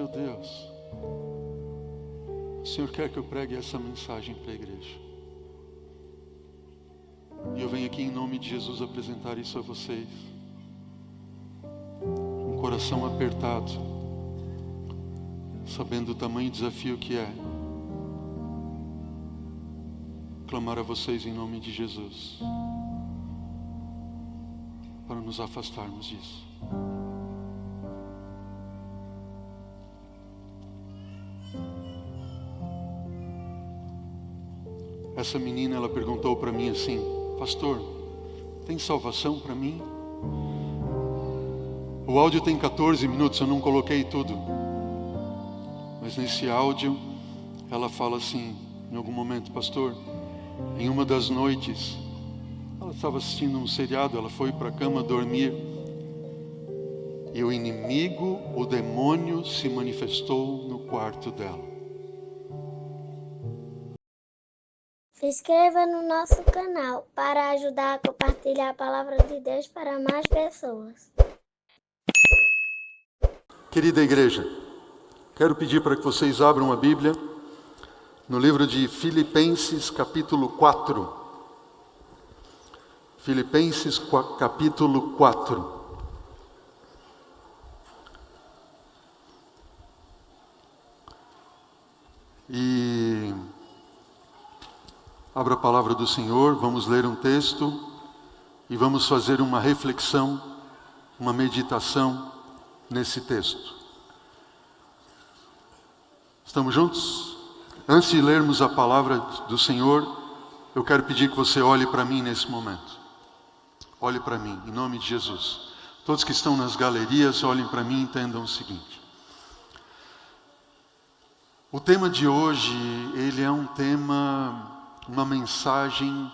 meu Deus, o Senhor quer que eu pregue essa mensagem para a igreja. E eu venho aqui em nome de Jesus apresentar isso a vocês. Um coração apertado, sabendo o tamanho desafio que é clamar a vocês em nome de Jesus, para nos afastarmos disso. Essa menina, ela perguntou para mim assim: pastor, tem salvação para mim? O áudio tem 14 minutos, eu não coloquei tudo. Mas nesse áudio, ela fala assim, em algum momento: pastor, em uma das noites, ela estava assistindo um seriado, ela foi para a cama dormir, e o inimigo, o demônio, se manifestou no quarto dela. Se inscreva no nosso canal para ajudar a compartilhar a palavra de Deus para mais pessoas. Querida igreja, quero pedir para que vocês abram a Bíblia no livro de Filipenses capítulo 4. Filipenses capítulo 4. E abra a palavra do Senhor, vamos ler um texto e vamos fazer uma reflexão, uma meditação nesse texto. Estamos juntos? Antes de lermos a palavra do Senhor, eu quero pedir que você olhe para mim nesse momento. Olhe para mim, em nome de Jesus. Todos que estão nas galerias, olhem para mim e entendam o seguinte. O tema de hoje, ele é um tema, uma mensagem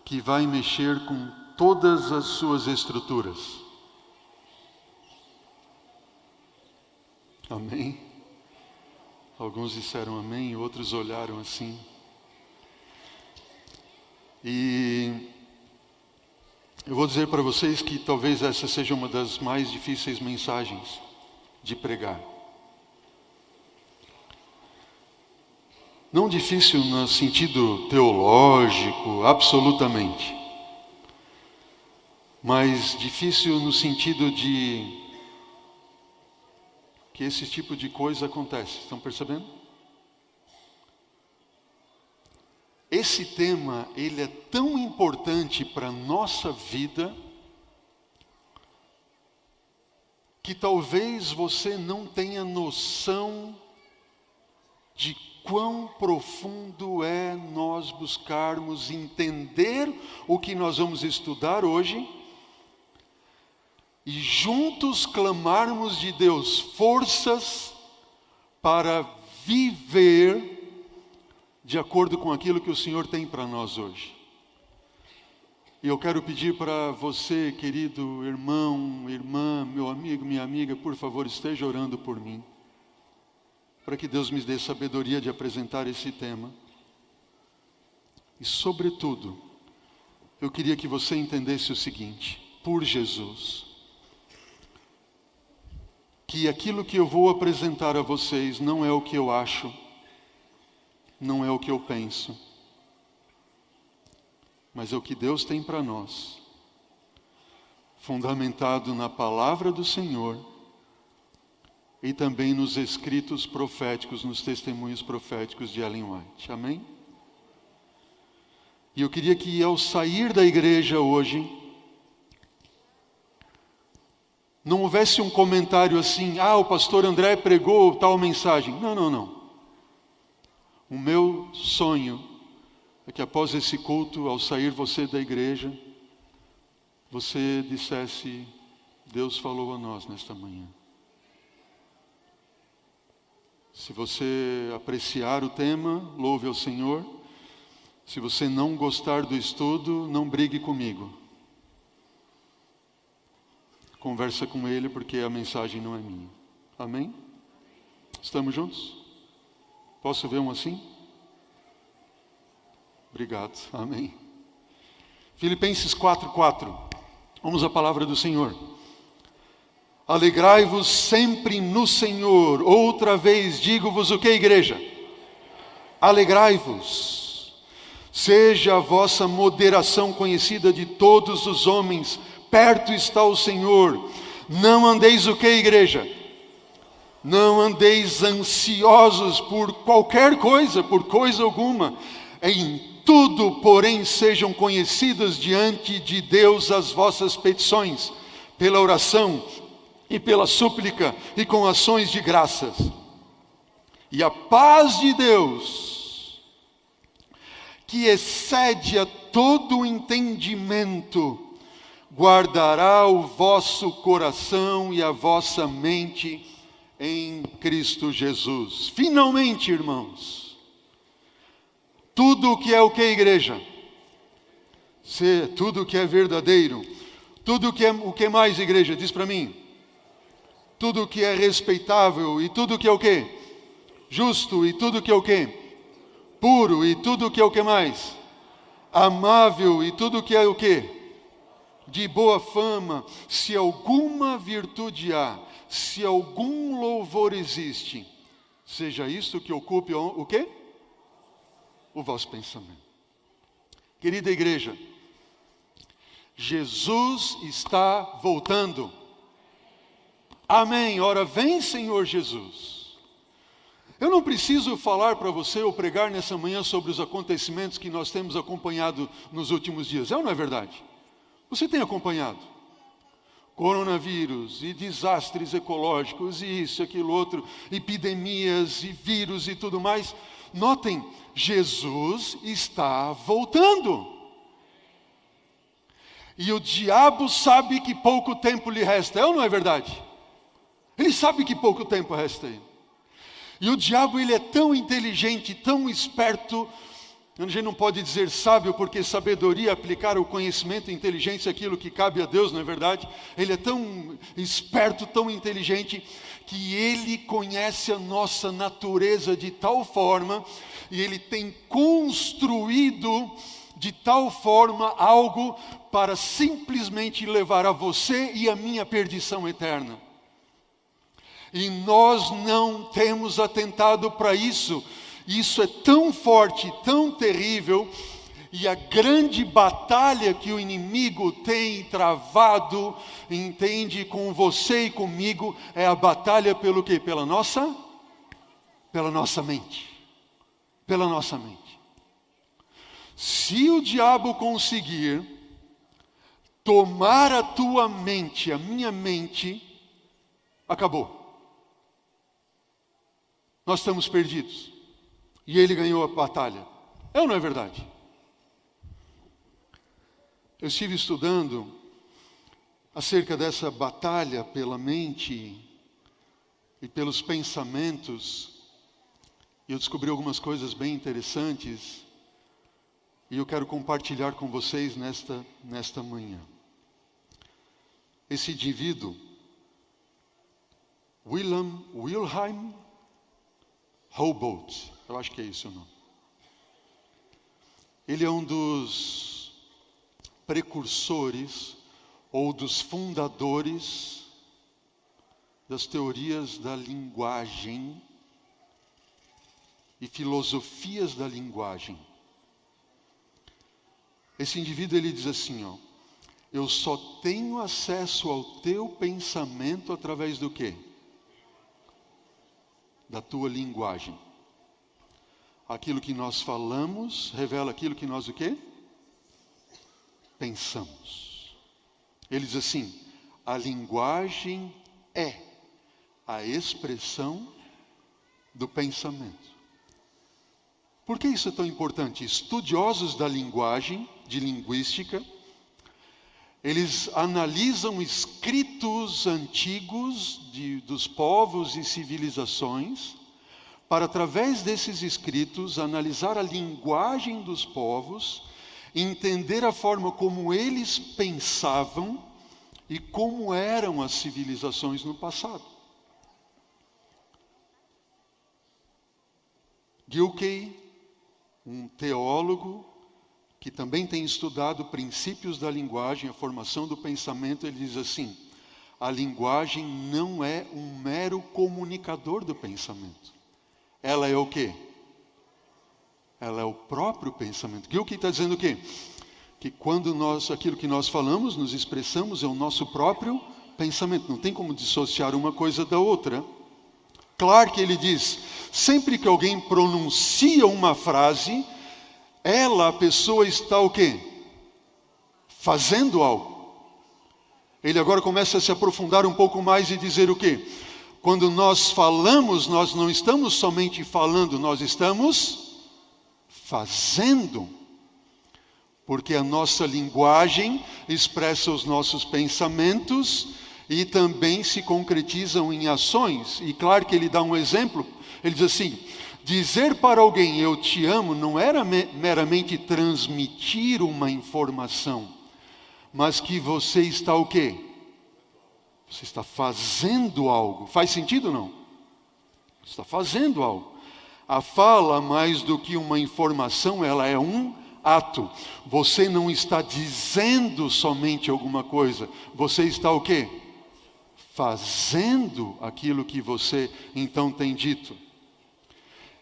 que vai mexer com todas as suas estruturas. Amém? Alguns disseram amém, outros olharam assim. E eu vou dizer para vocês que talvez essa seja uma das mais difíceis mensagens de pregar. Não difícil no sentido teológico, absolutamente. Mas difícil no sentido de que esse tipo de coisa acontece. Estão percebendo? Esse tema, ele é tão importante para a nossa vida que talvez você não tenha noção de quão profundo é nós buscarmos entender o que nós vamos estudar hoje e juntos clamarmos de Deus forças para viver de acordo com aquilo que o Senhor tem para nós hoje. E eu quero pedir para você, querido irmão, irmã, meu amigo, minha amiga, por favor, esteja orando por mim, para que Deus me dê sabedoria de apresentar esse tema. E, sobretudo, eu queria que você entendesse o seguinte: por Jesus, que aquilo que eu vou apresentar a vocês não é o que eu acho, não é o que eu penso, mas é o que Deus tem para nós, fundamentado na palavra do Senhor e também nos escritos proféticos, nos testemunhos proféticos de Ellen White. Amém? E eu queria que ao sair da igreja hoje, não houvesse um comentário assim: o pastor André pregou tal mensagem. Não. O meu sonho é que após esse culto, ao sair você da igreja, você dissesse: Deus falou a nós nesta manhã. Se você apreciar o tema, louve ao Senhor. Se você não gostar do estudo, não brigue comigo. Conversa com ele, porque a mensagem não é minha. Amém? Estamos juntos? Posso ver um assim? Obrigado. Amém. Filipenses 4:4. Vamos à palavra do Senhor. Alegrai-vos sempre no Senhor. Outra vez digo-vos o que, igreja? Alegrai-vos. Seja a vossa moderação conhecida de todos os homens. Perto está o Senhor. Não andeis o que, igreja? Não andeis ansiosos por qualquer coisa, por coisa alguma. Em tudo, porém, sejam conhecidas diante de Deus as vossas petições, pela oração e pela súplica e com ações de graças. E a paz de Deus, que excede a todo o entendimento, guardará o vosso coração e a vossa mente em Cristo Jesus. Finalmente, irmãos, tudo o que é o que, igreja? Tudo o que é verdadeiro, tudo o que mais, igreja? Diz para mim. Tudo o que é respeitável, e tudo o que é o que? Justo, e tudo o que é o que? Puro, e tudo o que é o que mais? Amável, e tudo o que é o que? De boa fama. Se alguma virtude há, se algum louvor existe, seja isto que ocupe o quê? O vosso pensamento. Querida igreja, Jesus está voltando. Amém. Ora, vem, Senhor Jesus. Eu não preciso falar para você ou pregar nessa manhã sobre os acontecimentos que nós temos acompanhado nos últimos dias. É ou não é verdade? Você tem acompanhado? Coronavírus e desastres ecológicos e isso, aquilo, outro, epidemias e vírus e tudo mais. Notem, Jesus está voltando. E o diabo sabe que pouco tempo lhe resta. É ou não é verdade? Ele sabe que pouco tempo resta aí. E o diabo, ele é tão inteligente, tão esperto. A gente não pode dizer sábio, porque sabedoria, aplicar o conhecimento e inteligência é aquilo que cabe a Deus, não é verdade? Ele é tão esperto, tão inteligente, que ele conhece a nossa natureza de tal forma, e ele tem construído de tal forma algo para simplesmente levar a você e a minha perdição eterna. E nós não temos atentado para isso. Isso é tão forte, tão terrível, e a grande batalha que o inimigo tem travado, entende, com você e comigo, é a batalha pelo quê? Pela nossa mente. Pela nossa mente. Se o diabo conseguir tomar a tua mente, a minha mente, acabou. Nós estamos perdidos. E ele ganhou a batalha. É ou não é verdade? Eu estive estudando acerca dessa batalha pela mente e pelos pensamentos. E eu descobri algumas coisas bem interessantes. E eu quero compartilhar com vocês nesta manhã. Esse indivíduo, Wilhelm Humboldt, eu acho que é isso o nome. Ele é um dos precursores ou dos fundadores das teorias da linguagem e filosofias da linguagem. Esse indivíduo, ele diz assim, eu só tenho acesso ao teu pensamento através do quê? Da tua linguagem. Aquilo que nós falamos revela aquilo que nós o quê? Pensamos. Ele diz assim, a linguagem é a expressão do pensamento. Por que isso é tão importante? Estudiosos da linguagem, de linguística, eles analisam escritos antigos dos povos e civilizações, para através desses escritos analisar a linguagem dos povos, entender a forma como eles pensavam e como eram as civilizações no passado. Gilkey, um teólogo que também tem estudado princípios da linguagem, a formação do pensamento, ele diz assim, a linguagem não é um mero comunicador do pensamento. Ela é o quê? Ela é o próprio pensamento. Gilkey está dizendo o quê? Que quando aquilo que nós falamos, nos expressamos, é o nosso próprio pensamento. Não tem como dissociar uma coisa da outra. Clarke, ele diz, sempre que alguém pronuncia uma frase, a pessoa está o quê? Fazendo algo. Ele agora começa a se aprofundar um pouco mais e dizer o quê? Quando nós falamos, nós não estamos somente falando, nós estamos fazendo. Porque a nossa linguagem expressa os nossos pensamentos e também se concretizam em ações. E claro que ele dá um exemplo, ele diz assim, dizer para alguém eu te amo não era meramente transmitir uma informação, mas que você está o quê? Você está fazendo algo. Faz sentido ou não? Você está fazendo algo. A fala, mais do que uma informação, ela é um ato. Você não está dizendo somente alguma coisa. Você está o quê? Fazendo aquilo que você então tem dito.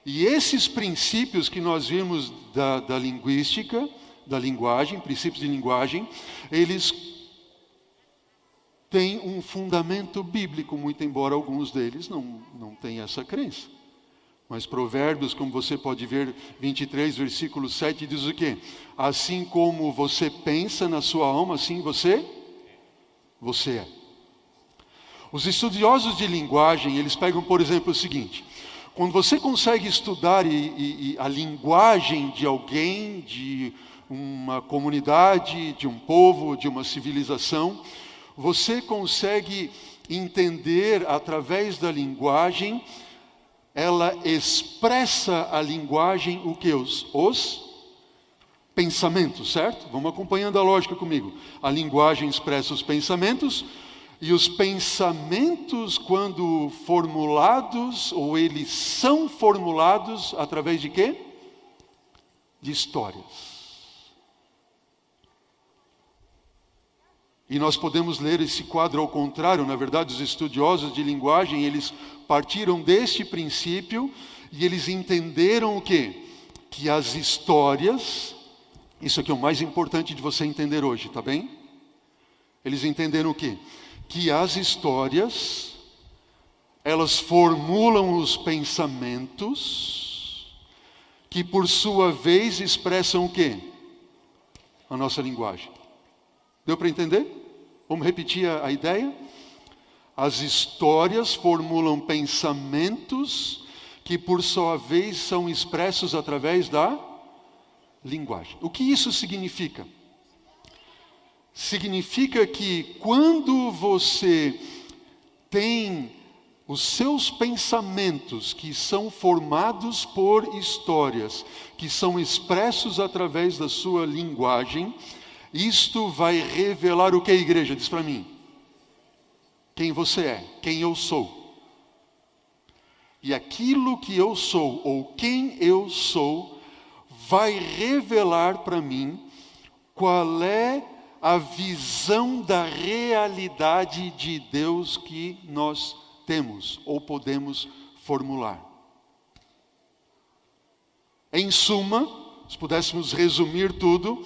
E esses princípios que nós vimos da linguística, da linguagem, princípios de linguagem, eles têm um fundamento bíblico, muito embora alguns deles não tenham essa crença. Mas Provérbios, como você pode ver, 23, versículo 7, diz o quê? Assim como você pensa na sua alma, assim você é. Os estudiosos de linguagem, eles pegam, por exemplo, o seguinte. Quando você consegue estudar a linguagem de alguém, de uma comunidade, de um povo, de uma civilização, você consegue entender através da linguagem, ela expressa a linguagem, o que? Os pensamentos, certo? Vamos acompanhando a lógica comigo. A linguagem expressa os pensamentos, e os pensamentos, quando formulados, ou eles são formulados, através de quê? De histórias. E nós podemos ler esse quadro ao contrário. Na verdade, os estudiosos de linguagem, eles partiram deste princípio e eles entenderam o quê? Que as histórias, isso aqui é o mais importante de você entender hoje, tá bem? Eles entenderam o quê? Que as histórias, elas formulam os pensamentos, que por sua vez expressam o quê? A nossa linguagem. Deu para entender? Vamos repetir a ideia? As histórias formulam pensamentos que por sua vez são expressos através da linguagem. O que isso significa? Significa que quando você tem os seus pensamentos que são formados por histórias, que são expressos através da sua linguagem, isto vai revelar o que, igreja? Diz para mim. Quem você é, quem eu sou. E aquilo que eu sou, ou quem eu sou, vai revelar para mim qual é a visão da realidade de Deus que nós temos, ou podemos formular. Em suma, se pudéssemos resumir tudo,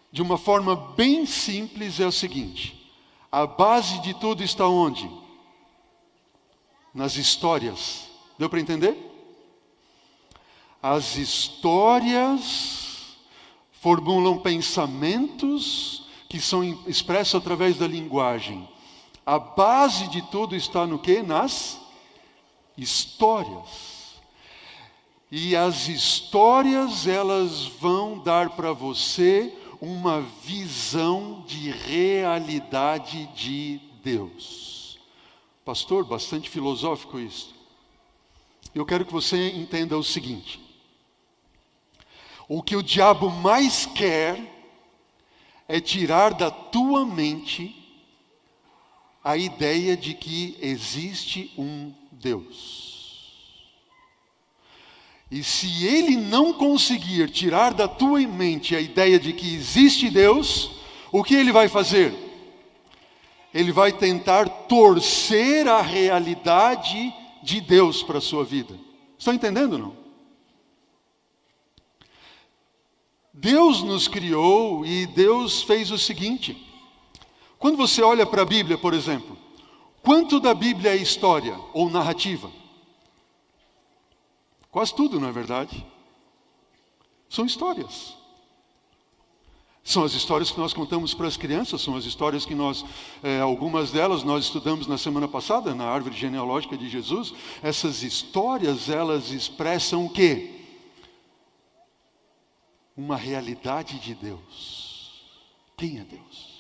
de uma forma bem simples, é o seguinte: a base de tudo está onde? Nas histórias. Deu para entender? As histórias formulam pensamentos que são expressos através da linguagem. A base de tudo está no quê? Nas histórias. E as histórias, elas vão dar para você uma visão de realidade de Deus. Pastor, bastante filosófico isso. Eu quero que você entenda o seguinte: o que o diabo mais quer é tirar da tua mente a ideia de que existe um Deus. E se ele não conseguir tirar da tua mente a ideia de que existe Deus, o que ele vai fazer? ele vai tentar torcer a realidade de Deus para a sua vida. Estão entendendo, não? Deus nos criou e Deus fez o seguinte. Quando você olha para a Bíblia, por exemplo, quanto da Bíblia é história ou narrativa? Quase tudo, não é verdade? São histórias. São as histórias que nós contamos para as crianças, são as histórias que algumas delas nós estudamos na semana passada, na árvore genealógica de Jesus. Essas histórias, elas expressam o quê? Uma realidade de Deus. Quem é Deus?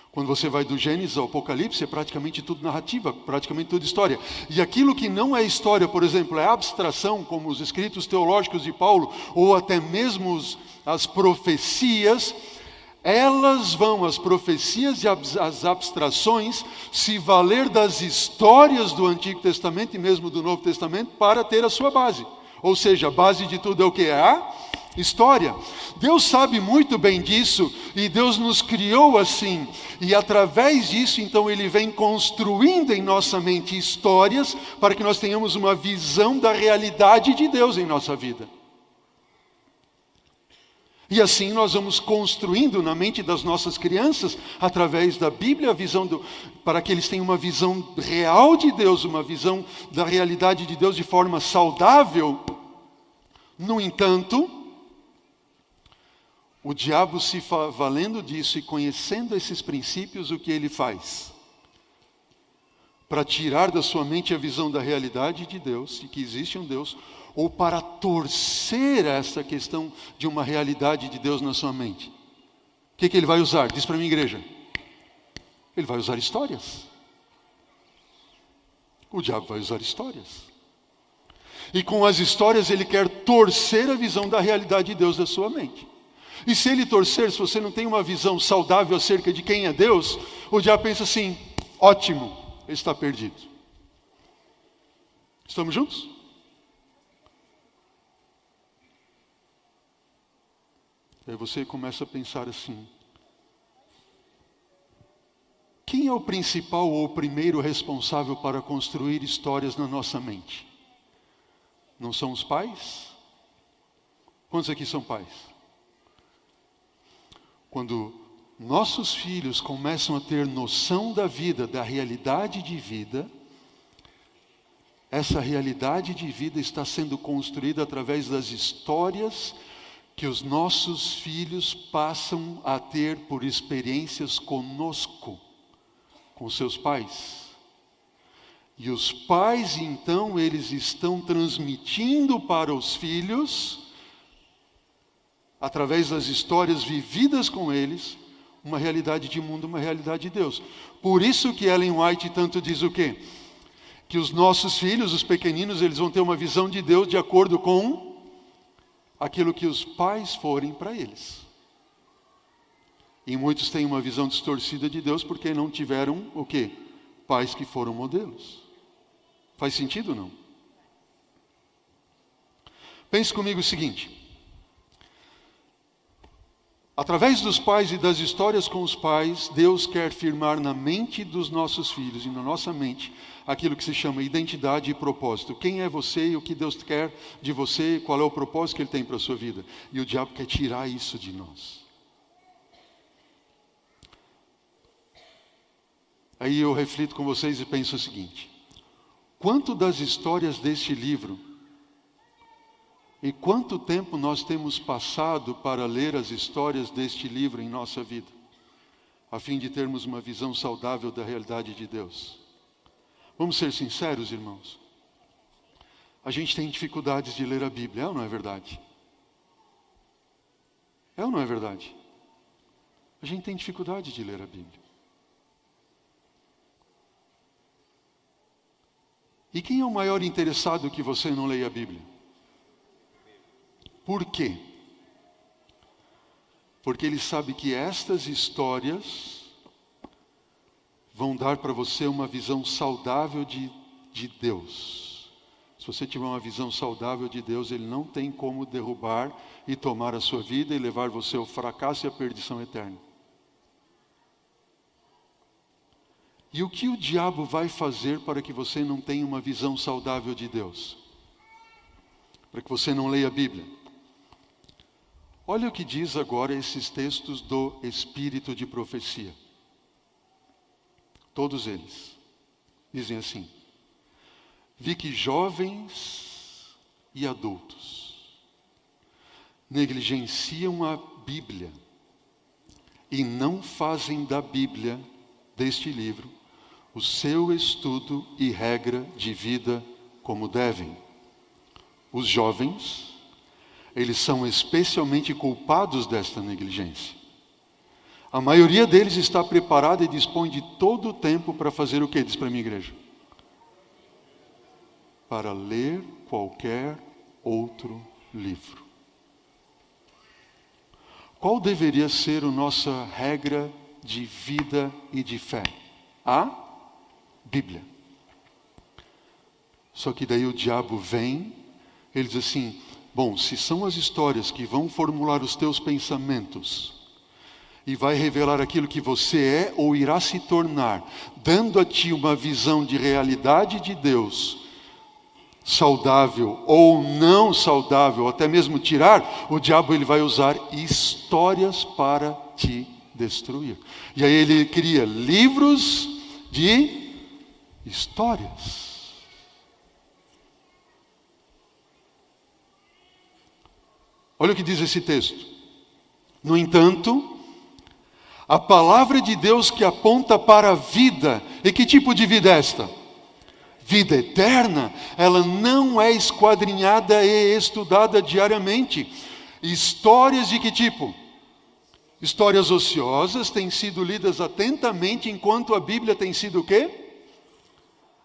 Quando você vai do Gênesis ao Apocalipse, é praticamente tudo narrativa, praticamente tudo história. E aquilo que não é história, por exemplo, é abstração, como os escritos teológicos de Paulo, ou até mesmo as profecias, as profecias e as abstrações, se valer das histórias do Antigo Testamento e mesmo do Novo Testamento, para ter a sua base. Ou seja, a base de tudo é o que? É a história. Deus sabe muito bem disso e Deus nos criou assim. E através disso, então, Ele vem construindo em nossa mente histórias para que nós tenhamos uma visão da realidade de Deus em nossa vida. E assim nós vamos construindo na mente das nossas crianças, através da Bíblia, para que eles tenham uma visão real de Deus, uma visão da realidade de Deus de forma saudável. No entanto, o diabo, se valendo disso e conhecendo esses princípios, o que ele faz? Para tirar da sua mente a visão da realidade de Deus, e que existe um Deus, ou para torcer essa questão de uma realidade de Deus na sua mente. O que ele vai usar? Diz para mim, igreja. Ele vai usar histórias. O diabo vai usar histórias. E com as histórias ele quer torcer a visão da realidade de Deus da sua mente. E se ele torcer, se você não tem uma visão saudável acerca de quem é Deus, o diabo pensa assim, ótimo, ele está perdido. Estamos juntos? Aí você começa a pensar assim, quem é o principal ou o primeiro responsável para construir histórias na nossa mente? Não são os pais? Quantos aqui são pais? Quando nossos filhos começam a ter noção da vida, da realidade de vida, essa realidade de vida está sendo construída através das histórias que os nossos filhos passam a ter por experiências conosco, com seus pais. E os pais, então, eles estão transmitindo para os filhos, através das histórias vividas com eles, uma realidade de mundo, uma realidade de Deus. Por isso que Ellen White tanto diz o quê? Que os nossos filhos, os pequeninos, eles vão ter uma visão de Deus de acordo com aquilo que os pais forem para eles. E muitos têm uma visão distorcida de Deus porque não tiveram o quê? Pais que foram modelos. Faz sentido ou não? Pense comigo o seguinte. Através dos pais e das histórias com os pais, Deus quer firmar na mente dos nossos filhos e na nossa mente aquilo que se chama identidade e propósito. Quem é você e o que Deus quer de você, qual é o propósito que Ele tem para a sua vida. E o diabo quer tirar isso de nós. Aí eu reflito com vocês e penso o seguinte. Quanto das histórias deste livro e quanto tempo nós temos passado para ler as histórias deste livro em nossa vida, a fim de termos uma visão saudável da realidade de Deus? Vamos ser sinceros, irmãos. A gente tem dificuldades de ler a Bíblia, é ou não é verdade? É ou não é verdade? A gente tem dificuldade de ler a Bíblia. E quem é o maior interessado que você não leia a Bíblia? Por quê? Porque ele sabe que estas histórias vão dar para você uma visão saudável de Deus. Se você tiver uma visão saudável de Deus, Ele não tem como derrubar e tomar a sua vida e levar você ao fracasso e à perdição eterna. E o que o diabo vai fazer para que você não tenha uma visão saudável de Deus? Para que você não leia a Bíblia? Olha o que diz agora esses textos do Espírito de Profecia. Todos eles dizem assim: vi que jovens e adultos negligenciam a Bíblia e não fazem da Bíblia, deste livro, o seu estudo e regra de vida como devem. Os jovens, eles são especialmente culpados desta negligência. A maioria deles está preparada e dispõe de todo o tempo para fazer o que? Diz para a minha igreja. Para ler qualquer outro livro. Qual deveria ser a nossa regra de vida e de fé? A Bíblia. Só que daí o diabo vem, ele diz assim: bom, se são as histórias que vão formular os teus pensamentos e vai revelar aquilo que você é ou irá se tornar, dando a ti uma visão de realidade de Deus, saudável ou não saudável, até mesmo tirar, o diabo ele vai usar histórias para te destruir. E aí ele cria livros de histórias. Olha o que diz esse texto. No entanto, a palavra de Deus que aponta para a vida, e que tipo de vida é esta? Vida eterna, ela não é esquadrinhada e estudada diariamente. Histórias de que tipo? Histórias ociosas têm sido lidas atentamente, enquanto a Bíblia tem sido o quê?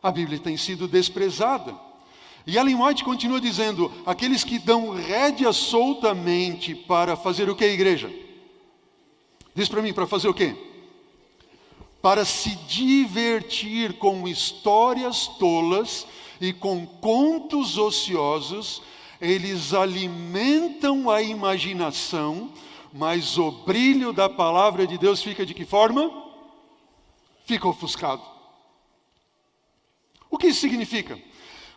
A Bíblia tem sido desprezada. E Ellen White continua dizendo: aqueles que dão rédea soltamente para fazer o que, igreja? Diz para mim, para fazer o quê? Para se divertir com histórias tolas e com contos ociosos, eles alimentam a imaginação, mas o brilho da palavra de Deus fica de que forma? Fica ofuscado. O que isso significa?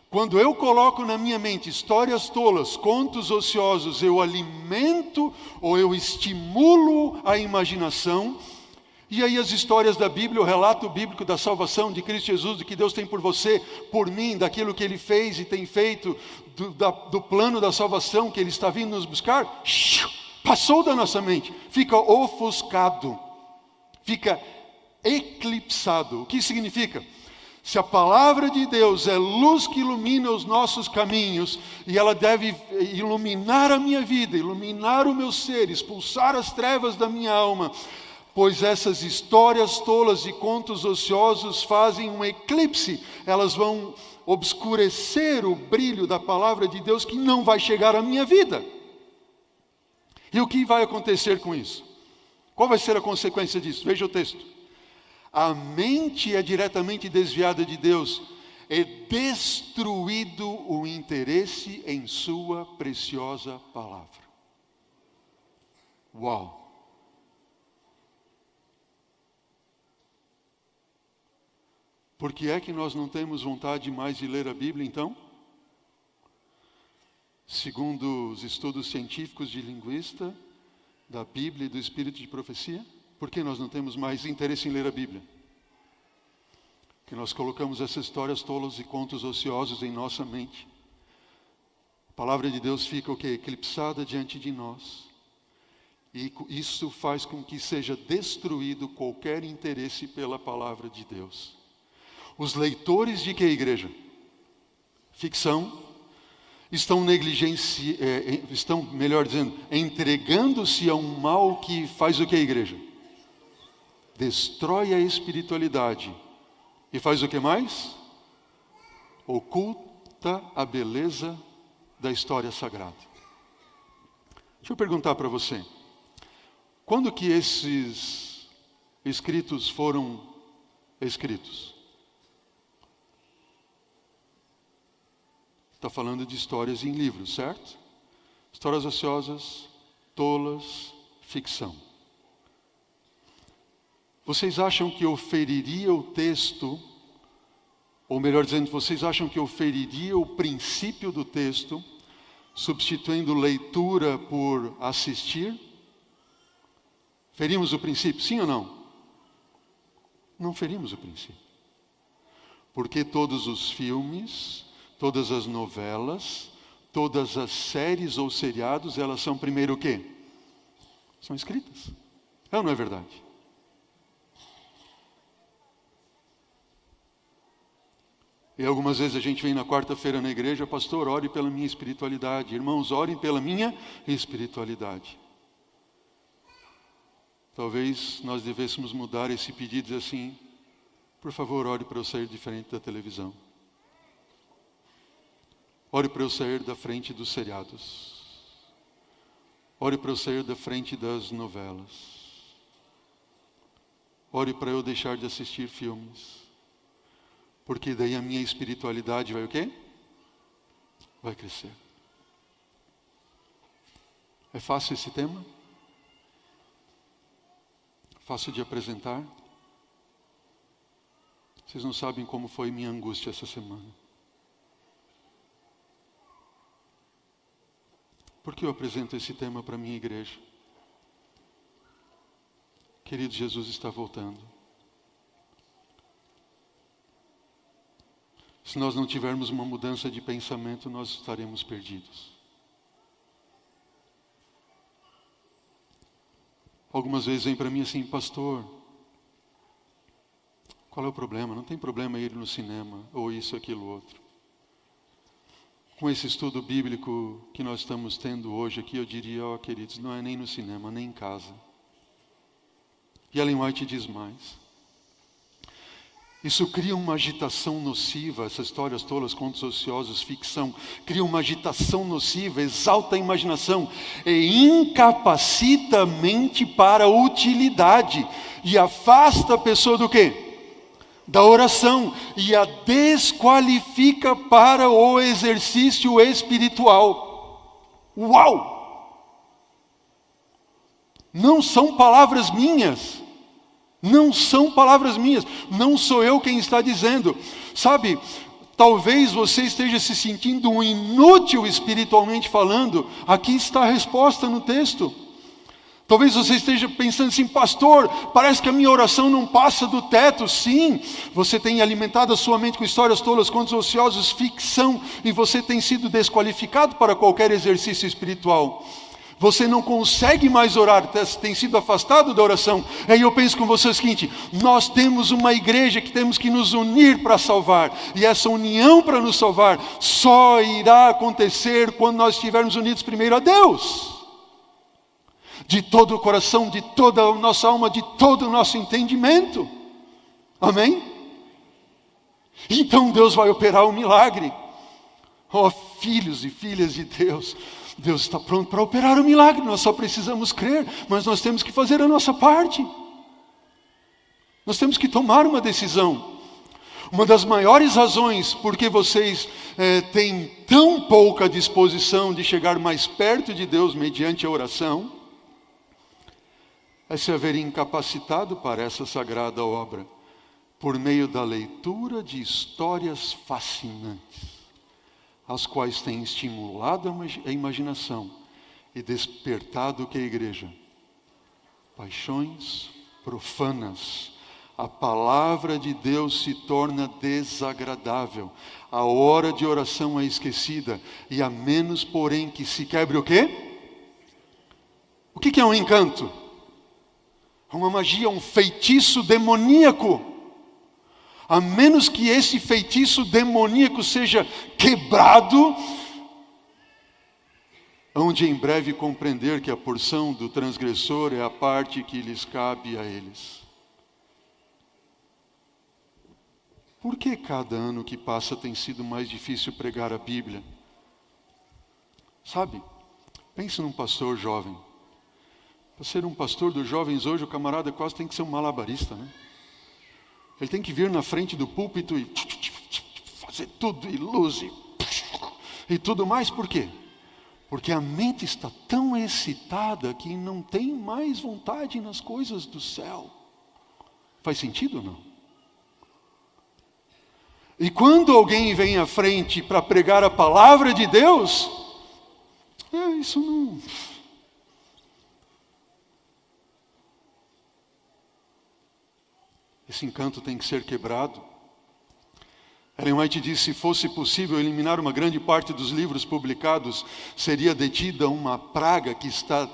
Quando eu coloco na minha mente histórias tolas, contos ociosos, eu alimento ou eu estimulo a imaginação. E aí as histórias da Bíblia, o relato bíblico da salvação de Cristo Jesus, do que Deus tem por você, por mim, daquilo que Ele fez e tem feito, do plano da salvação que Ele está vindo nos buscar, passou da nossa mente, fica ofuscado, fica eclipsado. O que significa? Se a palavra de Deus é luz que ilumina os nossos caminhos, e ela deve iluminar a minha vida, iluminar o meu ser, expulsar as trevas da minha alma, pois essas histórias tolas e contos ociosos fazem um eclipse, elas vão obscurecer o brilho da palavra de Deus que não vai chegar à minha vida. E o que vai acontecer com isso? Qual vai ser a consequência disso? Veja o texto. A mente é diretamente desviada de Deus, é destruído o interesse em sua preciosa palavra. Uau! Por que é que nós não temos vontade mais de ler a Bíblia, então? Segundo os estudos científicos de linguista, da Bíblia e do Espírito de Profecia, por que nós não temos mais interesse em ler a Bíblia? Que nós colocamos essas histórias tolas e contos ociosos em nossa mente. A palavra de Deus fica o quê? Eclipsada diante de nós. E isso faz com que seja destruído qualquer interesse pela palavra de Deus. Os leitores de que, igreja? Ficção. Estão melhor dizendo, entregando-se a um mal que faz o que, igreja? Destrói a espiritualidade. E faz o que mais? Oculta a beleza da história sagrada. Deixa eu perguntar para você. Quando que esses escritos foram escritos? Está falando de histórias em livros, certo? Histórias ociosas, tolas, ficção. Vocês acham que eu feriria o texto, ou melhor dizendo, vocês acham que eu feriria o princípio do texto, substituindo leitura por assistir? Ferimos o princípio, sim ou não? Não ferimos o princípio. Porque todos os filmes, todas as novelas, todas as séries ou seriados, elas são primeiro o quê? São escritas. É ou não é verdade? E algumas vezes a gente vem na quarta-feira na igreja, pastor, ore pela minha espiritualidade. Irmãos, orem pela minha espiritualidade. Talvez nós devêssemos mudar esse pedido e dizer assim, por favor, ore para eu sair diferente da televisão. Ore para eu sair da frente dos seriados. Ore para eu sair da frente das novelas. Ore para eu deixar de assistir filmes. Porque daí a minha espiritualidade vai o quê? Vai crescer. É fácil esse tema? Fácil de apresentar? Vocês não sabem como foi minha angústia essa semana. Por que eu apresento esse tema para a minha igreja? Querido, Jesus está voltando. Se nós não tivermos uma mudança de pensamento, nós estaremos perdidos. Algumas vezes vem para mim assim, pastor, qual é o problema? Não tem problema ir no cinema, ou isso, aquilo, outro. Com esse estudo bíblico que nós estamos tendo hoje aqui, eu diria, queridos, não é nem no cinema, nem em casa. E Ellen White diz mais. Isso cria uma agitação nociva, essas histórias tolas, contos ociosos, ficção, cria uma agitação nociva, exalta a imaginação e incapacita a mente para a utilidade e afasta a pessoa do quê? Da oração e a desqualifica para o exercício espiritual. Uau! Não são palavras minhas. Não são palavras minhas, não sou eu quem está dizendo. Sabe, talvez você esteja se sentindo um inútil espiritualmente falando. Aqui está a resposta no texto. Talvez você esteja pensando assim, pastor, parece que a minha oração não passa do teto. Sim, você tem alimentado a sua mente com histórias tolas, contos ociosos, ficção, e você tem sido desqualificado para qualquer exercício espiritual. Você não consegue mais orar, tem sido afastado da oração. Aí eu penso com você o seguinte, nós temos uma igreja que temos que nos unir para salvar. E essa união para nos salvar só irá acontecer quando nós estivermos unidos primeiro a Deus. De todo o coração, de toda a nossa alma, de todo o nosso entendimento. Amém? Então Deus vai operar um milagre. Oh, filhos e filhas de Deus, Deus está pronto para operar o milagre, nós só precisamos crer, mas nós temos que fazer a nossa parte. Nós temos que tomar uma decisão. Uma das maiores razões por que vocês têm tão pouca disposição de chegar mais perto de Deus mediante a oração, é se haver incapacitado para essa sagrada obra, por meio da leitura de histórias fascinantes, as quais têm estimulado a imaginação e despertado o que é igreja? Paixões profanas. A palavra de Deus se torna desagradável. A hora de oração é esquecida. E a menos, porém, que se quebre o quê? O que é um encanto? É uma magia, um feitiço demoníaco. A menos que esse feitiço demoníaco seja quebrado, hão de em breve compreender que a porção do transgressor é a parte que lhes cabe a eles. Por que cada ano que passa tem sido mais difícil pregar a Bíblia? Sabe, pense num pastor jovem. Para ser um pastor dos jovens hoje, o camarada quase tem que ser um malabarista, né? Ele tem que vir na frente do púlpito e fazer tudo, e luz, e tudo mais. Por quê? Porque a mente está tão excitada que não tem mais vontade nas coisas do céu. Faz sentido ou não? E quando alguém vem à frente para pregar a palavra de Deus, isso não... Esse encanto tem que ser quebrado. Ellen White diz: se fosse possível eliminar uma grande parte dos livros publicados, seria detida uma praga que está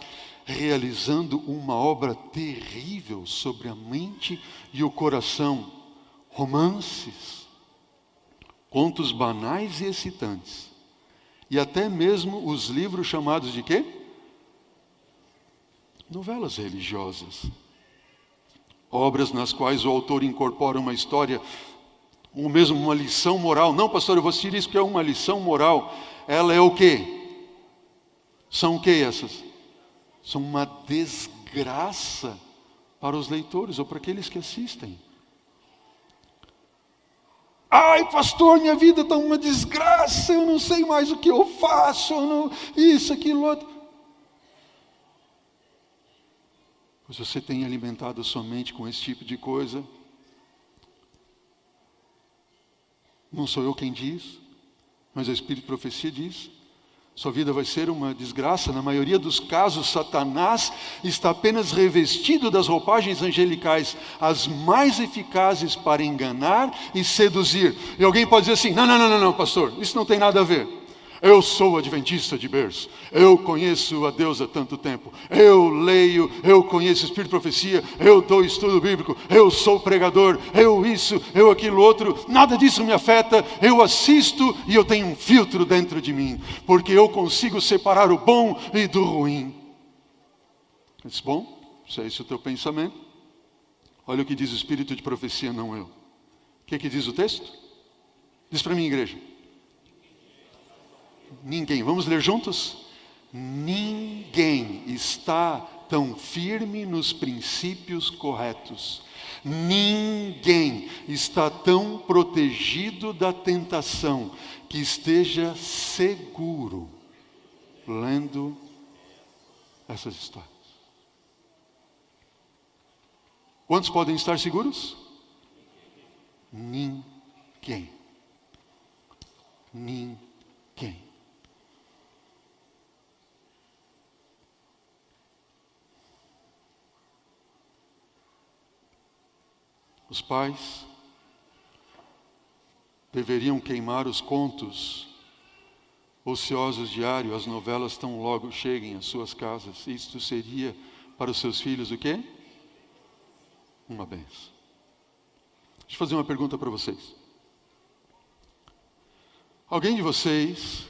realizando uma obra terrível sobre a mente e o coração. Romances, contos banais e excitantes, e até mesmo os livros chamados de quê? Novelas religiosas. Obras nas quais o autor incorpora uma história, ou mesmo uma lição moral. Não, pastor, eu vou assistir isso porque é uma lição moral. Ela é o quê? São o quê essas? São uma desgraça para os leitores ou para aqueles que assistem. Ai, pastor, minha vida está uma desgraça, eu não sei mais o que eu faço, isso, aquilo, outro. Pois você tem alimentado sua mente com esse tipo de coisa. Não sou eu quem diz, mas o Espírito de Profecia diz. Sua vida vai ser uma desgraça. Na maioria dos casos, Satanás está apenas revestido das roupagens angelicais, as mais eficazes para enganar e seduzir. E alguém pode dizer assim: não, pastor, isso não tem nada a ver. Eu sou adventista de berço, eu conheço a Deus há tanto tempo, eu leio, eu conheço o Espírito de Profecia, eu dou estudo bíblico, eu sou pregador, eu isso, eu aquilo outro, nada disso me afeta, eu assisto e eu tenho um filtro dentro de mim, porque eu consigo separar o bom e do ruim. Diz, bom, se é esse o teu pensamento, olha o que diz o Espírito de Profecia, não eu. O que diz o texto? Diz para mim, igreja. Ninguém, vamos ler juntos? Ninguém está tão firme nos princípios corretos. Ninguém está tão protegido da tentação que esteja seguro lendo essas histórias. Quantos podem estar seguros? Ninguém. Ninguém. Os pais deveriam queimar os contos ociosos diários, as novelas tão logo cheguem às suas casas. Isto seria para os seus filhos o quê? Uma bênção. Deixa eu fazer uma pergunta para vocês. Alguém de vocês,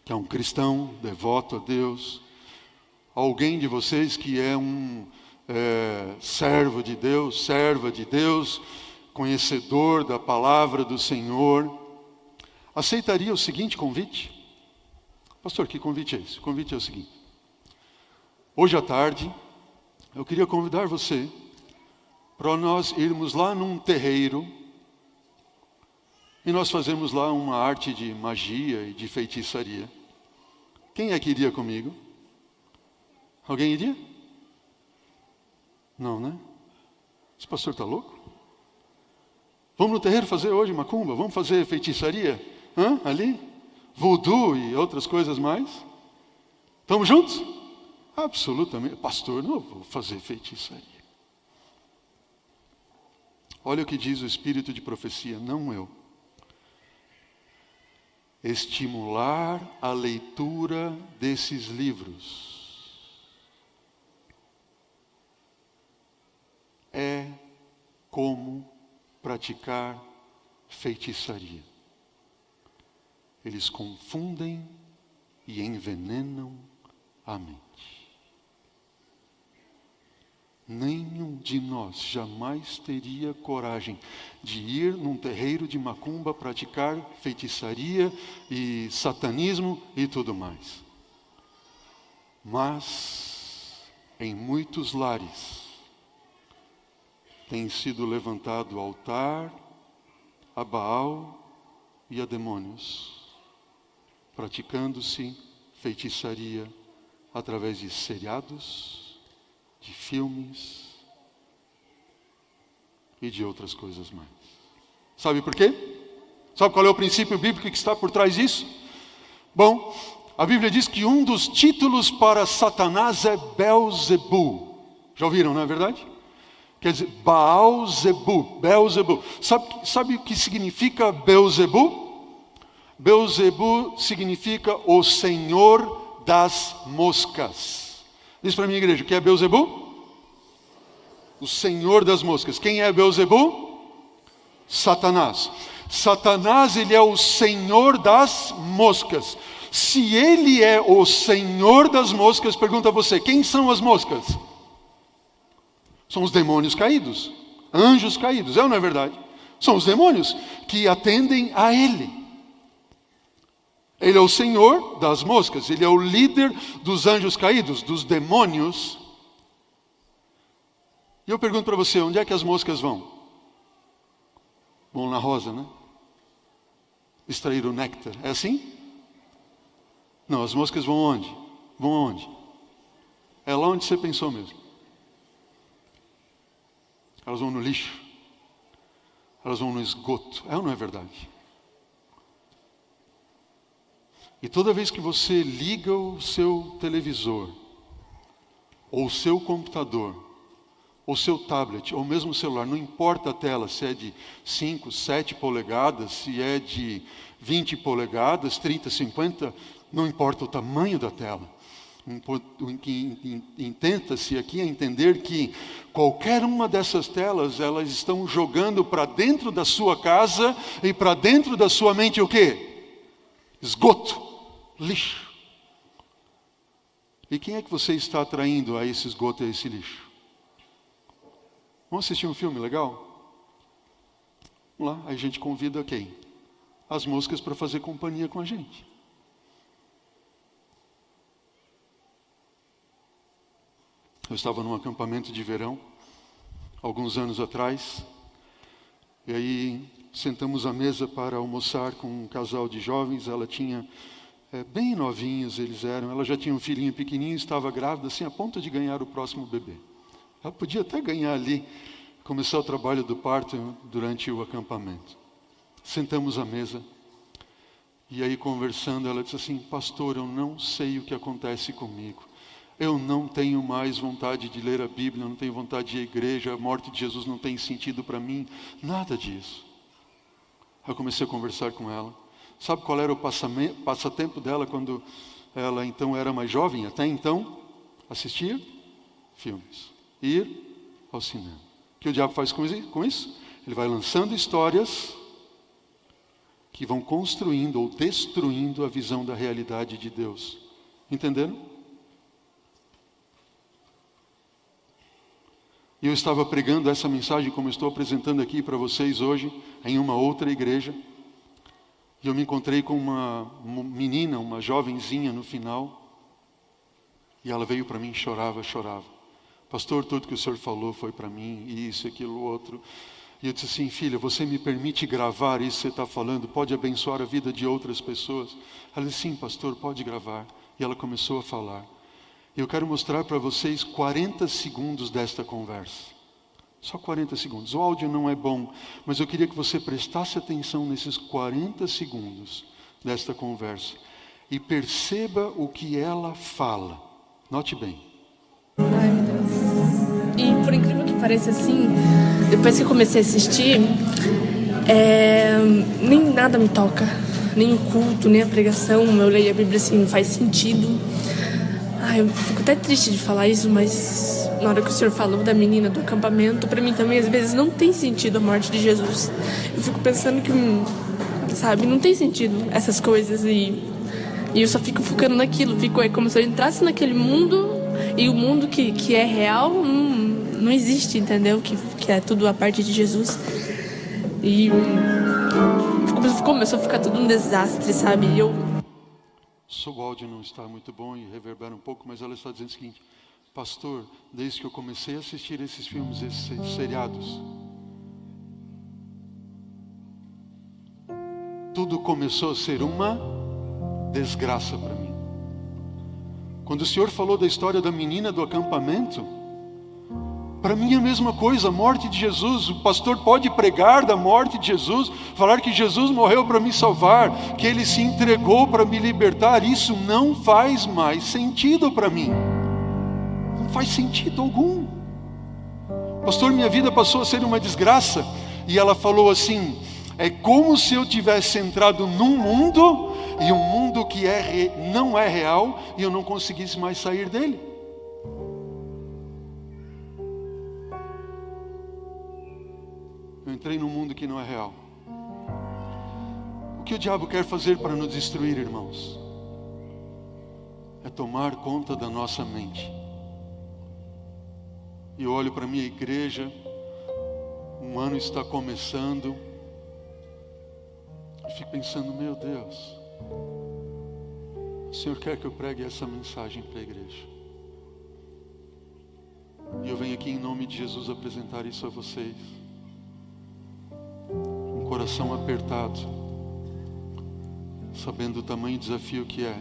que é um cristão, devoto a Deus, alguém de vocês que é um servo de Deus, serva de Deus, conhecedor da palavra do Senhor, aceitaria o seguinte convite? Pastor, que convite é esse? O convite é o seguinte: hoje à tarde, eu queria convidar você para nós irmos lá num terreiro e nós fazemos lá uma arte de magia e de feitiçaria. Quem é que iria comigo? Alguém iria? Não, né? Esse pastor está louco? Vamos no terreiro fazer hoje macumba? Vamos fazer feitiçaria? Ali? Voodoo e outras coisas mais? Estamos juntos? Absolutamente. Pastor, não vou fazer feitiçaria. Olha o que diz o Espírito de Profecia, não eu. Estimular a leitura desses livros é como praticar feitiçaria. Eles confundem e envenenam a mente. Nenhum de nós jamais teria coragem de ir num terreiro de macumba praticar feitiçaria e satanismo e tudo mais. Mas em muitos lares tem sido levantado altar a Baal e a demônios, praticando-se feitiçaria através de seriados, de filmes, e de outras coisas mais. Sabe por quê? Sabe qual é o princípio bíblico que está por trás disso? Bom, a Bíblia diz que um dos títulos para Satanás é Belzebu. Já ouviram, não é verdade? Quer dizer, Baal-zebu, Belzebu. Sabe o que significa Belzebu? Belzebu significa o Senhor das moscas. Diz para a minha igreja, o que é Belzebu? O Senhor das moscas. Quem é Belzebu? Satanás. Satanás, ele é o Senhor das moscas. Se ele é o Senhor das moscas, pergunta a você, quem são as moscas? São os demônios caídos, anjos caídos, é ou não é verdade? São os demônios que atendem a ele. Ele é o Senhor das moscas, ele é o líder dos anjos caídos, dos demônios. E eu pergunto para você, onde é que as moscas vão? Vão na rosa, né? Extrair o néctar, é assim? Não, as moscas vão onde? Vão aonde? É lá onde você pensou mesmo. Elas vão no lixo. Elas vão no esgoto. É ou não é verdade? E toda vez que você liga o seu televisor, ou o seu computador, ou o seu tablet, ou mesmo o celular, não importa a tela, se é de 5, 7 polegadas, se é de 20 polegadas, 30, 50, não importa o tamanho da tela. Intenta-se aqui a entender que qualquer uma dessas telas, elas estão jogando para dentro da sua casa e para dentro da sua mente o quê? Esgoto, lixo. E quem é que você está atraindo a esse esgoto e a esse lixo? Vamos assistir um filme legal? Vamos lá, aí a gente convida quem? As moscas para fazer companhia com a gente. Eu estava num acampamento de verão, alguns anos atrás, e aí sentamos à mesa para almoçar com um casal de jovens. Ela tinha, bem novinhos eles eram, ela já tinha um filhinho pequenininho, estava grávida, assim, a ponto de ganhar o próximo bebê. Ela podia até ganhar ali, começar o trabalho do parto durante o acampamento. Sentamos à mesa, e aí conversando, ela disse assim, pastor, eu não sei o que acontece comigo. Eu não tenho mais vontade de ler a Bíblia, eu não tenho vontade de ir à igreja, a morte de Jesus não tem sentido para mim, nada disso. Eu comecei a conversar com ela. Sabe qual era o passatempo dela quando ela então era mais jovem? Até então, assistir filmes, ir ao cinema. O que o diabo faz com isso? Ele vai lançando histórias que vão construindo ou destruindo a visão da realidade de Deus. Entenderam? E eu estava pregando essa mensagem como estou apresentando aqui para vocês hoje, em uma outra igreja. E eu me encontrei com uma menina, uma jovenzinha no final. E ela veio para mim e chorava. Pastor, tudo que o senhor falou foi para mim, isso, aquilo, outro. E eu disse assim, filha, você me permite gravar isso que você está falando? Pode abençoar a vida de outras pessoas? Ela disse, sim, pastor, pode gravar. E ela começou a falar. Eu quero mostrar para vocês 40 segundos desta conversa. Só 40 segundos. O áudio não é bom, mas eu queria que você prestasse atenção nesses 40 segundos desta conversa e perceba o que ela fala. Note bem. Ai, meu Deus. E por incrível que pareça, assim, depois que eu comecei a assistir, nem nada me toca. Nem o culto, nem a pregação. Eu leio a Bíblia assim, faz sentido. Eu fico até triste de falar isso, mas na hora que o senhor falou da menina do acampamento, para mim também às vezes não tem sentido a morte de Jesus. Eu fico pensando que, sabe, não tem sentido essas coisas e eu só fico focando naquilo. É como se eu entrasse naquele mundo e o mundo que é real não existe, entendeu? Que é tudo a parte de Jesus. E começou a ficar tudo um desastre, sabe? E O áudio não está muito bom e reverbera um pouco, mas ela está dizendo o seguinte, pastor, desde que eu comecei a assistir esses filmes, esses seriados, tudo começou a ser uma desgraça para mim. Quando o senhor falou da história da menina do acampamento, Para mim é a mesma coisa, a morte de Jesus. O pastor pode pregar da morte de Jesus, falar que Jesus morreu para me salvar, que Ele se entregou para me libertar. Isso não faz mais sentido para mim. Não faz sentido algum. Pastor, minha vida passou a ser uma desgraça. E ela falou assim, é como se eu tivesse entrado num mundo, e um mundo que não é real, e eu não conseguisse mais sair dele. Eu entrei num mundo que não é real. O que o diabo quer fazer para nos destruir, irmãos? É tomar conta da nossa mente. E eu olho para a minha igreja, um ano está começando, e fico pensando, meu Deus, o Senhor quer que eu pregue essa mensagem para a igreja. E eu venho aqui em nome de Jesus apresentar isso a vocês. Um coração apertado, sabendo o tamanho do desafio que é.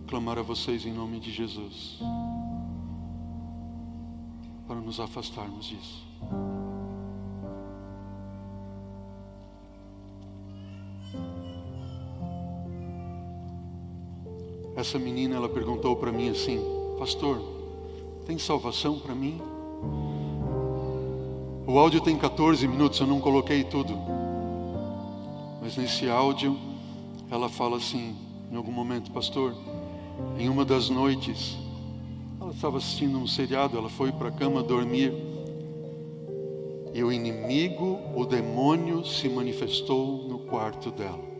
Clamar a vocês em nome de Jesus, para nos afastarmos disso. Essa menina, ela perguntou para mim assim, pastor, tem salvação para mim? O áudio tem 14 minutos, eu não coloquei tudo. Mas nesse áudio, ela fala assim, em algum momento, pastor, em uma das noites, ela estava assistindo um seriado, ela foi para a cama dormir, e o inimigo, o demônio, se manifestou no quarto dela.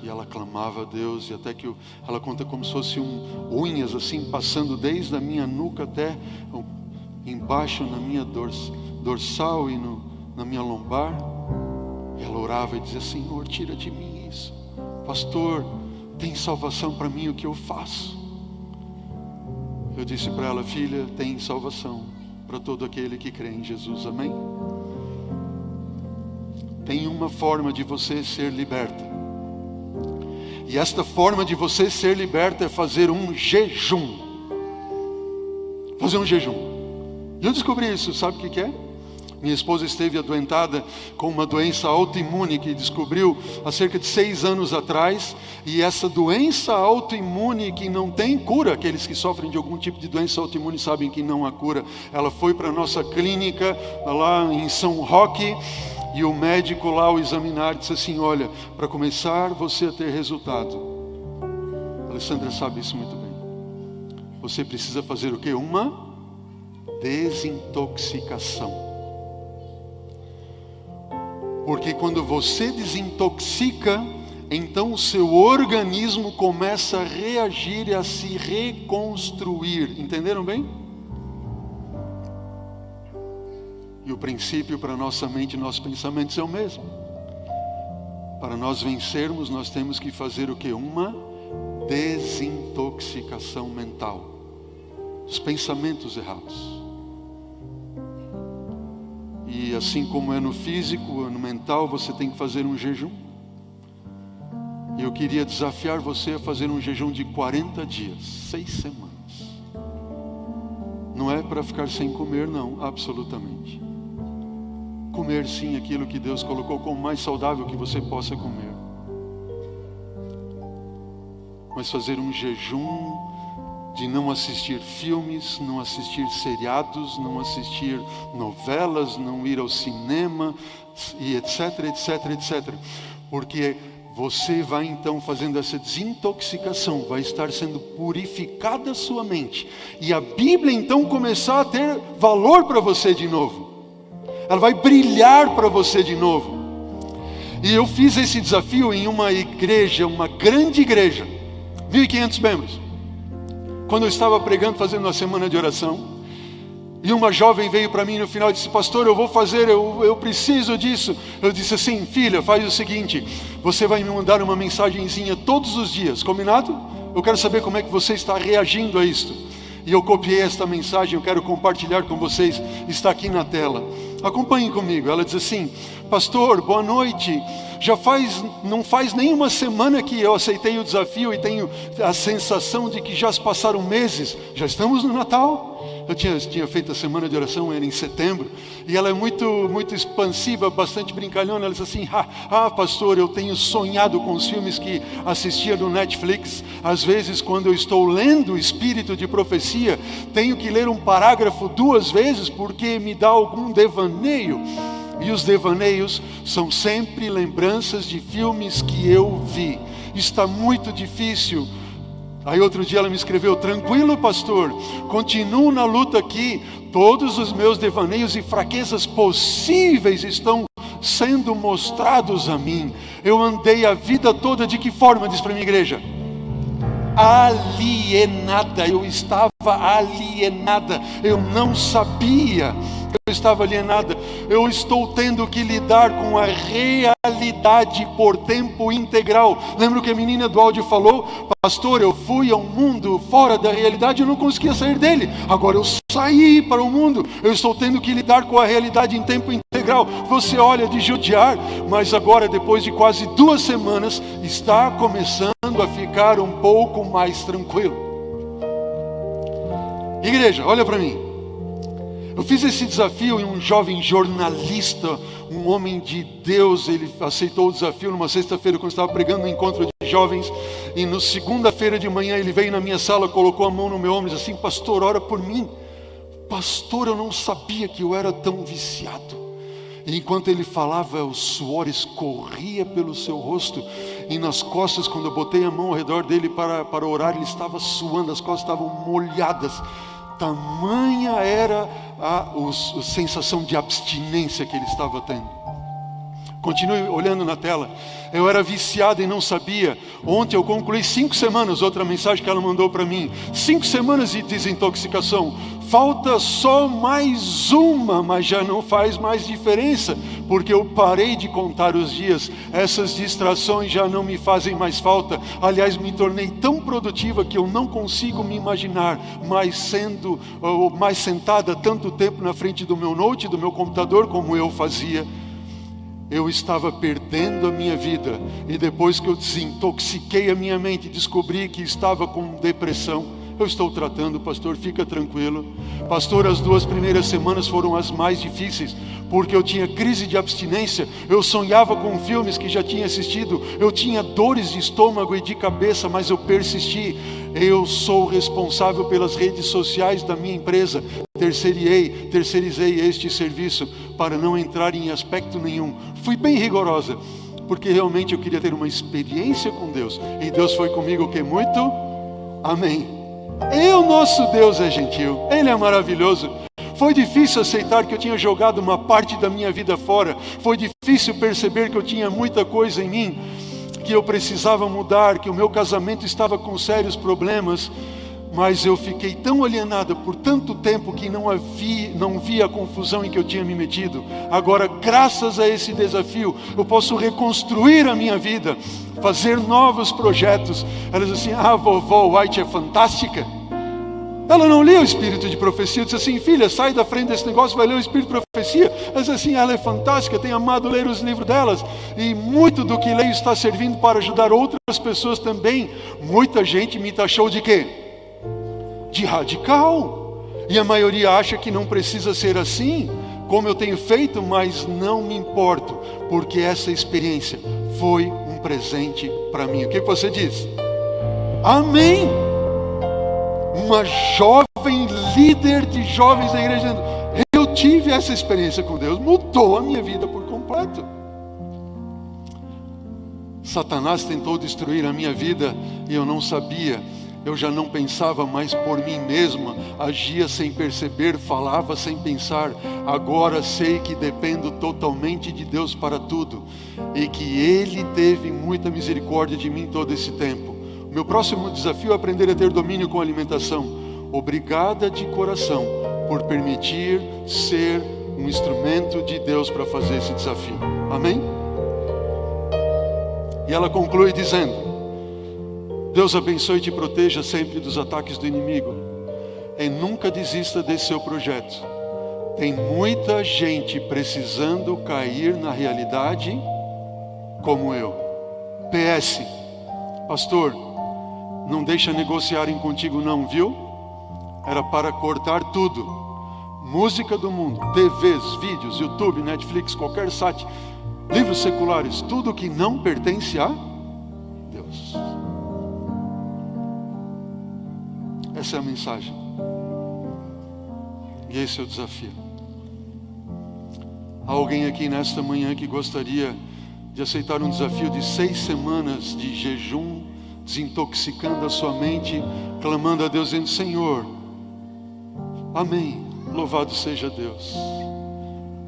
E ela clamava a Deus, e até que ela conta como se fosse unhas assim, passando desde a minha nuca até embaixo na minha dorsal e na minha lombar. E ela orava e dizia, Senhor, tira de mim isso. Pastor, tem salvação para mim, o que eu faço? Eu disse para ela, filha, tem salvação para todo aquele que crê em Jesus, amém? Tem uma forma de você ser liberta. E esta forma de você ser liberta é fazer um jejum. Fazer um jejum. E eu descobri isso, sabe o que é? Minha esposa esteve adoentada com uma doença autoimune que descobriu há cerca de 6 anos atrás. E essa doença autoimune que não tem cura, aqueles que sofrem de algum tipo de doença autoimune sabem que não há cura. Ela foi para a nossa clínica lá em São Roque. E o médico lá ao examinar disse assim, olha, para começar você a ter resultado, a Alessandra sabe isso muito bem, você precisa fazer o quê? Uma desintoxicação. Porque quando você desintoxica, então o seu organismo começa a reagir e a se reconstruir. Entenderam bem? E o princípio para nossa mente e nossos pensamentos é o mesmo. Para nós vencermos, nós temos que fazer o quê? Uma desintoxicação mental. Os pensamentos errados. E assim como é no físico, no mental, você tem que fazer um jejum. E eu queria desafiar você a fazer um jejum de 40 dias, 6 semanas. Não é para ficar sem comer, não, absolutamente. Comer sim aquilo que Deus colocou como mais saudável que você possa comer. Mas fazer um jejum de não assistir filmes, não assistir seriados, não assistir novelas, não ir ao cinema, e etc, etc, etc. Porque você vai então fazendo essa desintoxicação, vai estar sendo purificada a sua mente. E a Bíblia então começar a ter valor para você de novo. Ela vai brilhar para você de novo. E eu fiz esse desafio em uma igreja, uma grande igreja, 1.500 membros. Quando eu estava pregando, fazendo uma semana de oração, e uma jovem veio para mim no final e disse, pastor, eu vou fazer, eu preciso disso. Eu disse assim, filha, faz o seguinte, você vai me mandar uma mensagenzinha todos os dias, combinado? Eu quero saber como é que você está reagindo a isto. E eu copiei esta mensagem, eu quero compartilhar com vocês, está aqui na tela. Acompanhem comigo. Ela diz assim: pastor, boa noite. Não faz nem uma semana que eu aceitei o desafio e tenho a sensação de que já se passaram meses. Já estamos no Natal. Eu tinha feito a semana de oração, era em setembro. E ela é muito expansiva, bastante brincalhona. Ela diz assim: pastor, eu tenho sonhado com os filmes que assistia no Netflix. Às vezes, quando eu estou lendo o Espírito de Profecia, tenho que ler um parágrafo 2 vezes, porque me dá algum devaneio. E os devaneios são sempre lembranças de filmes que eu vi. Está muito difícil. Aí outro dia ela me escreveu: tranquilo, pastor, continuo na luta aqui. Todos os meus devaneios e fraquezas possíveis estão sendo mostrados a mim. Eu andei a vida toda de que forma? Diz para a minha igreja: alienada. Eu estava alienada. Eu não sabia. Eu estava alienada. Eu estou tendo que lidar com a realidade por tempo integral. Lembra o que a menina do áudio falou? Pastor, eu fui a um mundo fora da realidade, eu não conseguia sair dele. Agora eu saí para o mundo. Eu estou tendo que lidar com a realidade em tempo integral. Você olha de judiar, mas agora, depois de quase 2 semanas, está começando a ficar um pouco mais tranquilo. Igreja, olha para mim. Eu fiz esse desafio e um jovem jornalista, um homem de Deus, ele aceitou o desafio numa sexta-feira, quando eu estava pregando no encontro de jovens. E na segunda-feira de manhã ele veio na minha sala, colocou a mão no meu ombro e disse assim: pastor, ora por mim. Pastor, eu não sabia que eu era tão viciado. E enquanto ele falava, o suor escorria pelo seu rosto. E nas costas, quando eu botei a mão ao redor dele para orar, ele estava suando, as costas estavam molhadas. Tamanha era a sensação de abstinência que ele estava tendo. Continue olhando na tela. Eu era viciado e não sabia. Ontem eu concluí 5 semanas, outra mensagem que ela mandou para mim. 5 semanas de desintoxicação. Falta só mais uma, mas já não faz mais diferença, porque eu parei de contar os dias. Essas distrações já não me fazem mais falta. Aliás, me tornei tão produtiva que eu não consigo me imaginar mais sentada tanto tempo na frente do meu note, do meu computador, como eu fazia. Eu estava perdendo a minha vida. E depois que eu desintoxiquei a minha mente e descobri que estava com depressão, eu estou tratando, pastor, fica tranquilo. Pastor, as 2 primeiras semanas foram as mais difíceis, porque eu tinha crise de abstinência, eu sonhava com filmes que já tinha assistido, eu tinha dores de estômago e de cabeça, mas eu persisti. Eu sou responsável pelas redes sociais da minha empresa, terceirizei este serviço para não entrar em aspecto nenhum. Fui bem rigorosa, porque realmente eu queria ter uma experiência com Deus, e Deus foi comigo que muito, amém. O nosso Deus é gentil, Ele é maravilhoso. Foi difícil aceitar que eu tinha jogado uma parte da minha vida fora. Foi difícil perceber que eu tinha muita coisa em mim, que eu precisava mudar, que o meu casamento estava com sérios problemas. Mas eu fiquei tão alienada por tanto tempo que não via a confusão em que eu tinha me metido. Agora, graças a esse desafio, eu posso reconstruir a minha vida, fazer novos projetos. Ela diz assim: vovó White é fantástica. Ela não lia o Espírito de Profecia. Eu disse assim: filha, sai da frente desse negócio, vai ler o Espírito de Profecia. Ela disse assim: ela é fantástica, tenho amado ler os livros delas. E muito do que leio está servindo para ajudar outras pessoas também. Muita gente me taxou de quê? De radical. E a maioria acha que não precisa ser assim, como eu tenho feito, mas não me importo, porque essa experiência foi um presente para mim. O que você diz? Amém. Uma jovem líder de jovens da igreja dizendo: eu tive essa experiência com Deus, mudou a minha vida por completo. Satanás tentou destruir a minha vida e eu não sabia. Eu já não pensava mais por mim mesma, agia sem perceber, falava sem pensar. Agora sei que dependo totalmente de Deus para tudo, e que Ele teve muita misericórdia de mim todo esse tempo. O meu próximo desafio é aprender a ter domínio com a alimentação. Obrigada de coração por permitir ser um instrumento de Deus para fazer esse desafio. Amém? E ela conclui dizendo: Deus abençoe e te proteja sempre dos ataques do inimigo. E nunca desista desse seu projeto. Tem muita gente precisando cair na realidade como eu. PS, pastor, não deixa negociarem contigo não, viu? Era para cortar tudo. Música do mundo, TVs, vídeos, YouTube, Netflix, qualquer site, livros seculares, tudo que não pertence a Deus. Essa é a mensagem. E esse é o desafio. Há alguém aqui nesta manhã que gostaria de aceitar um desafio de 6 semanas de jejum, desintoxicando a sua mente, clamando a Deus, dizendo: Senhor, amém, louvado seja Deus,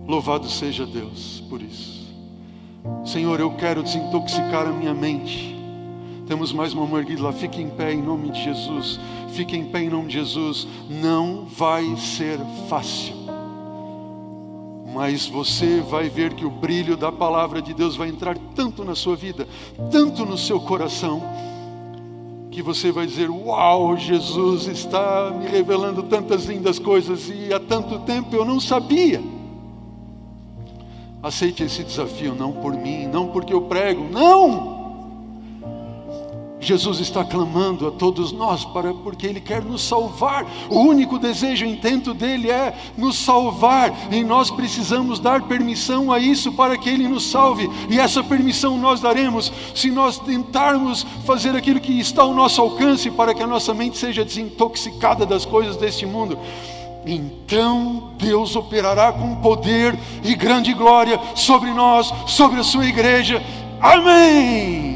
louvado seja Deus por isso. Senhor, eu quero desintoxicar a minha mente. Temos mais uma mulher lá, fique em pé em nome de Jesus, fique em pé em nome de Jesus. Não vai ser fácil, mas você vai ver que o brilho da palavra de Deus vai entrar tanto na sua vida, tanto no seu coração, que você vai dizer: uau, Jesus está me revelando tantas lindas coisas e há tanto tempo eu não sabia. Aceite esse desafio, não por mim, não porque eu prego, não! Jesus está clamando a todos nós porque Ele quer nos salvar. O único desejo e intento dEle é nos salvar, e nós precisamos dar permissão a isso para que Ele nos salve, e essa permissão nós daremos se nós tentarmos fazer aquilo que está ao nosso alcance para que a nossa mente seja desintoxicada das coisas deste mundo. Então Deus operará com poder e grande glória sobre nós, sobre a sua igreja. Amém!